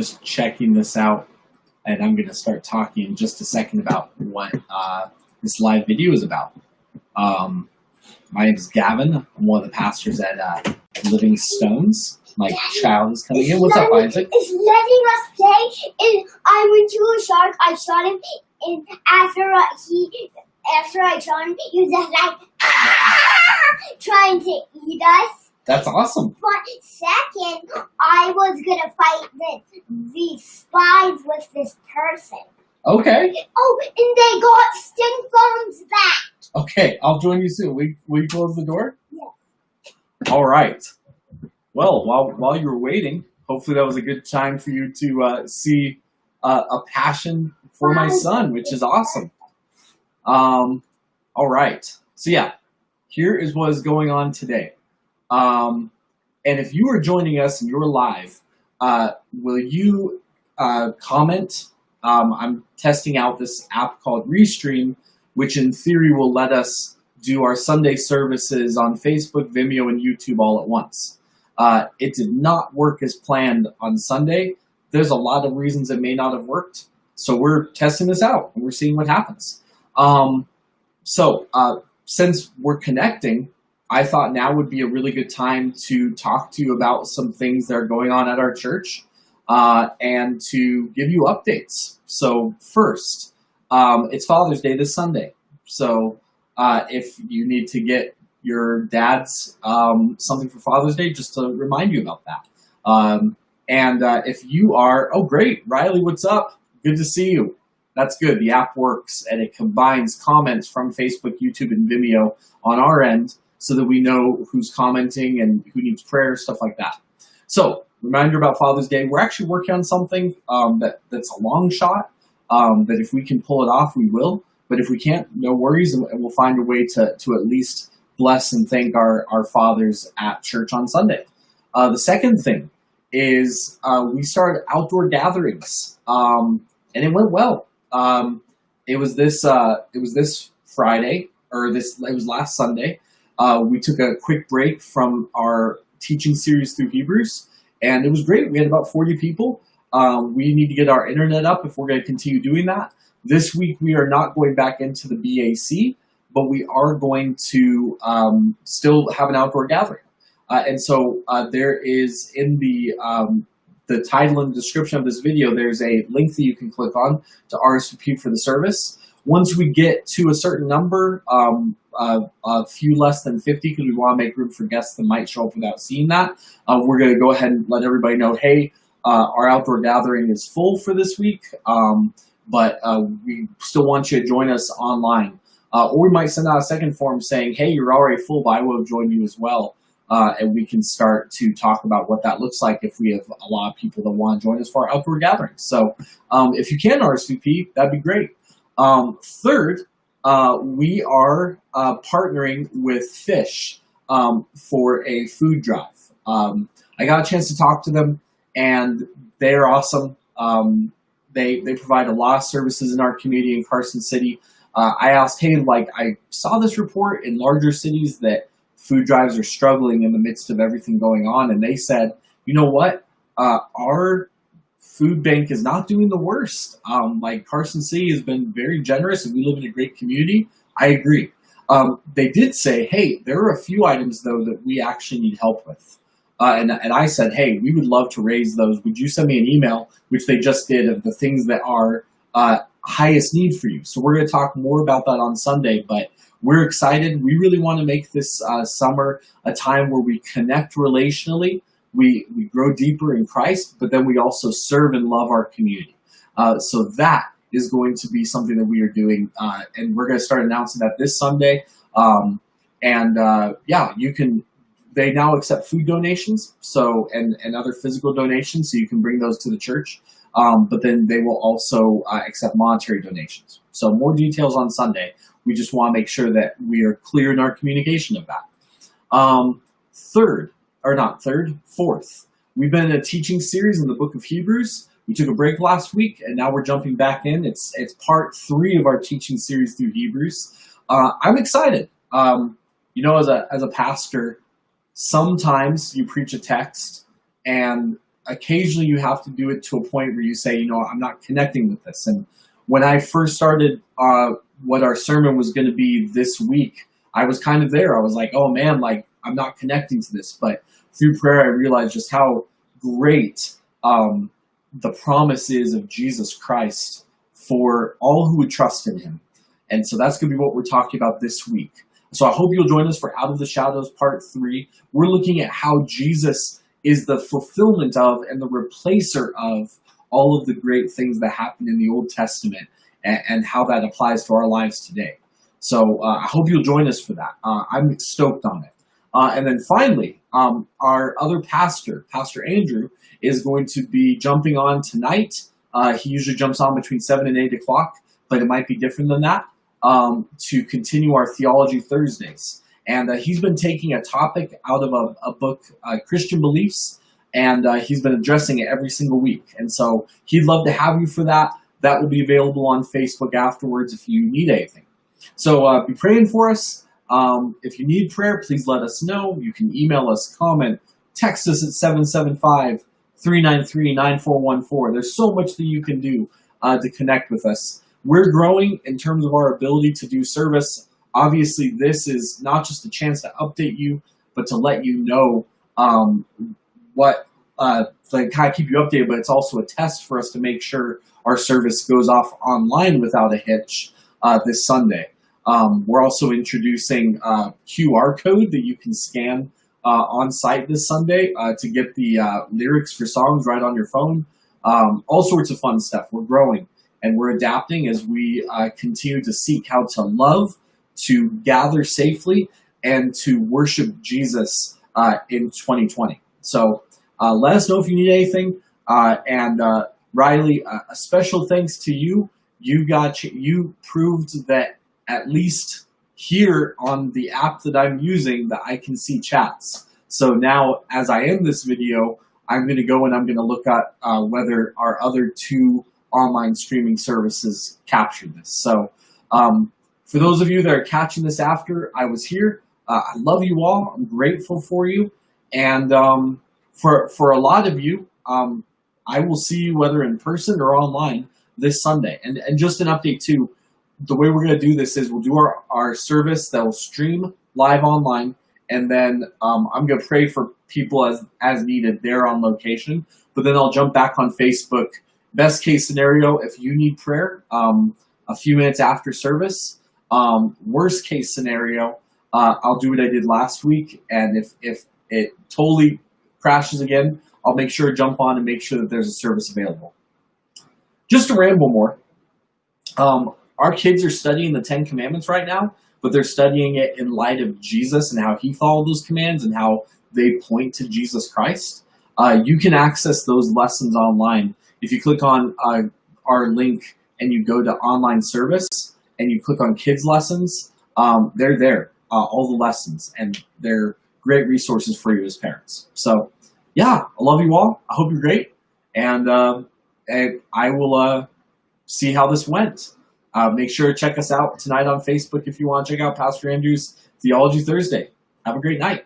just checking this out, and I'm going to start talking in just a second about what this live video is about. My name is Gavin. I'm one of the pastors at Living Stones. My child is coming in. What's up, Isaac? It's letting us play. And I went to a shark. I shot him, and after I shot him, he was just like trying to eat us. That's awesome. But second, I was gonna fight these spies with this person. Okay. Oh, and they got stink bombs back. Okay, I'll join you soon. Will you close the door? Yeah. All right. Well, while you were waiting, hopefully that was a good time for you to see a passion for my son, which is awesome. All right. So yeah, here is what is going on today. And if you are joining us and you're live, will you comment? I'm testing out this app called Restream, which in theory will let us do our Sunday services on Facebook, Vimeo, and YouTube all at once. It did not work as planned on Sunday. There's a lot of reasons it may not have worked. So we're testing this out and we're seeing what happens. Since we're connecting, I thought now would be a really good time to talk to you about some things that are going on at our church and to give you updates. So first, it's Father's Day this Sunday. So if you need to get your dad's something for Father's Day, just to remind you about that. If you are, oh great, Riley, what's up? Good to see you. That's good. The app works and it combines comments from Facebook, YouTube, and Vimeo on our end so that we know who's commenting and who needs prayer, stuff like that. So, reminder about Father's Day, we're actually working on something that's a long shot, that if we can pull it off, we will. But if we can't, no worries, and we'll find a way to at least bless and thank our fathers at church on Sunday. The second thing is we started outdoor gatherings, and it went well. It was this Friday, it was last Sunday. We took a quick break from our teaching series through Hebrews, and it was great. We had about 40 people. We need to get our internet up if we're going to continue doing that. This week we are not going back into the BAC, but we are going to still have an outdoor gathering. So there is in the title and description of this video, there's a link that you can click on to RSVP for the service. Once we get to a certain number, a few less than 50, because we want to make room for guests that might show up without seeing that, we're going to go ahead and let everybody know, hey, our outdoor gathering is full for this week, but we still want you to join us online. Or we might send out a second form saying, hey, you're already full, but I will join you as well. And we can start to talk about what that looks like if we have a lot of people that want to join us for our outdoor gatherings. So if you can RSVP, that'd be great. Third, we are partnering with Fish for a food drive. I got a chance to talk to them, and they're awesome. They provide a lot of services in our community in Carson City. I asked, hey, I saw this report in larger cities that food drives are struggling in the midst of everything going on, and they said, you know what, our food bank is not doing the worst. Carson City has been very generous, and we live in a great community. I agree. They did say, hey, there are a few items, though, that we actually need help with. And I said, hey, we would love to raise those. Would you send me an email, which they just did, of the things that are highest need for you? So we're going to talk more about that on Sunday, but we're excited. We really want to make this summer a time where we connect relationally, we grow deeper in Christ, but then we also serve and love our community. So that is going to be something that we are doing, and we're going to start announcing that this Sunday. You can. They now accept food donations, and other physical donations, so you can bring those to the church. But then they will also accept monetary donations. So more details on Sunday. We just want to make sure that we are clear in our communication of that. Fourth, we've been in a teaching series in the book of Hebrews. We took a break last week, and now we're jumping back in. It's part 3 of our teaching series through Hebrews. I'm excited. As a pastor, sometimes you preach a text and occasionally you have to do it to a point where you say, I'm not connecting with this. And when I first started what our sermon was going to be this week, I was kind of there. I was like, oh man, like I'm not connecting to this. But through prayer, I realized just how great the promise is of Jesus Christ for all who would trust in him. And so that's going to be what we're talking about this week. So I hope you'll join us for Out of the Shadows Part 3. We're looking at how Jesus is the fulfillment of and the replacer of all of the great things that happened in the Old Testament and how that applies to our lives today. So I hope you'll join us for that. I'm stoked on it. And then finally, our other pastor, Pastor Andrew, is going to be jumping on tonight. He usually jumps on between 7 and 8 o'clock, but it might be different than that, to continue our Theology Thursdays. And he's been taking a topic out of a book, Christian Beliefs, and he's been addressing it every single week. And so he'd love to have you for that. That will be available on Facebook afterwards if you need anything. So be praying for us. If you need prayer, please let us know. You can email us, comment, text us at 775-393-9414. There's so much that you can do to connect with us. We're growing in terms of our ability to do service. Obviously, this is not just a chance to update you, but to let you know to kind of keep you updated, but it's also a test for us to make sure our service goes off online without a hitch this Sunday. We're also introducing a QR code that you can scan on site this Sunday to get the lyrics for songs right on your phone. All sorts of fun stuff. We're growing and we're adapting as we continue to seek how to love, to gather safely, and to worship Jesus in 2020. So let us know if you need anything. And Riley, a special thanks to you. You proved that at least here on the app that I'm using that I can see chats. So now as I end this video, I'm going to go and I'm going to look at whether our other 2 online streaming services capture this. So for those of you that are catching this after I was here, I love you all. I'm grateful for you. And for a lot of you, I will see you whether in person or online this Sunday. And just an update too, the way we're going to do this is we'll do our service that will stream live online, and then I'm going to pray for people as needed there on location, but then I'll jump back on Facebook. Best case scenario, if you need prayer, a few minutes after service. Worst case scenario, I'll do what I did last week, and if it totally crashes again, I'll make sure to jump on and make sure that there's a service available. Just to ramble more, our kids are studying the 10 Commandments right now, but they're studying it in light of Jesus and how he followed those commands and how they point to Jesus Christ. You can access those lessons online. If you click on our link and you go to online service and you click on kids lessons, they're there, all the lessons, and they're great resources for you as parents. So yeah, I love you all. I hope you're great. And I will see how this went. Make sure to check us out tonight on Facebook if you want to check out Pastor Andrew's Theology Thursday. Have a great night.